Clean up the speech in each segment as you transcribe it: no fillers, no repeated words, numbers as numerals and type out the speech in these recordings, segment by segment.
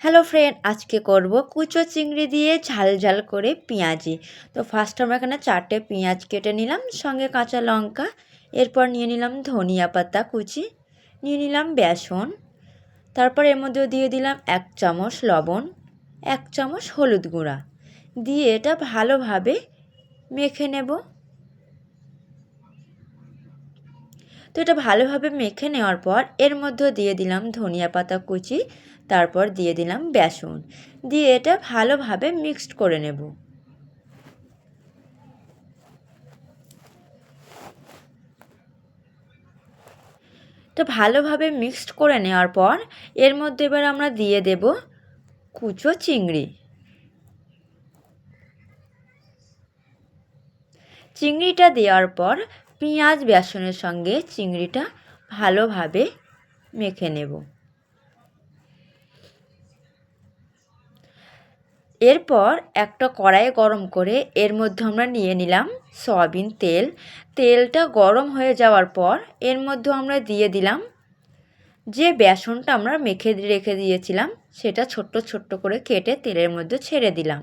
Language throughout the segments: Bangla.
হ্যালো ফ্রেন্ড, আজকে করব কুচো চিংড়ি দিয়ে ঝাল ঝাল করে পেঁয়াজি। তো ফার্স্ট আমরা এখানে 4টে পেঁয়াজ কেটে নিলাম, সঙ্গে কাঁচা লঙ্কা। এরপর নিয়ে নিলাম ধনিয়া পাতা কুচি, নিয়ে নিলাম বেসন। তারপর এর মধ্যে দিয়ে দিলাম 1 চামচ লবণ, 1 চামচ হলুদ গুঁড়া দিয়ে এটা ভালোভাবে মেখে নেব। তো এটা ভালোভাবে মেখে নেওয়ার পর এর মধ্যে দিয়ে দিলাম ধনিয়া পাতা কুচি, তারপর দিয়ে দিলাম বেসন, দিয়ে এটা ভালোভাবে মিক্সড করে নেব। এটা ভালোভাবে মিক্সড করে নেওয়ার পর এর মধ্যে এবার আমরা দিয়ে দেব কুচো চিংড়ি। চিংড়িটা দেওয়ার পর পেঁয়াজ বেসনের সঙ্গে চিংড়িটা ভালোভাবে মেখে নেব। এরপর একটা কড়াই গরম করে এর মধ্যে আমরা নিয়ে নিলাম সয়াবিন তেল। তেলটা গরম হয়ে যাওয়ার পর এর মধ্যে আমরা দিয়ে দিলাম যে বেসনটা আমরা মেখে রেখে দিয়েছিলাম, সেটা ছোট্ট ছোট্ট করে কেটে তেলের মধ্যে ছেড়ে দিলাম।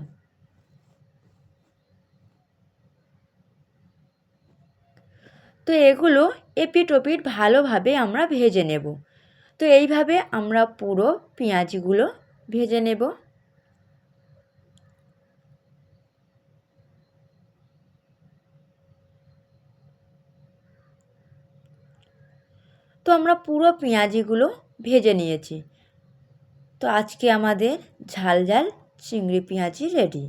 তো এগুলো এপিট ওপিট ভালোভাবে আমরা ভেজে নেব। তো এইভাবে আমরা পুরো পেঁয়াজগুলো ভেজে নেব। তো আমরা পুরো পেঁয়াজিগুলো ভেজে নিয়েছি। তো আজকে আমাদের ঝাল ঝাল চিংড়ি পেঁয়াজি রেডি।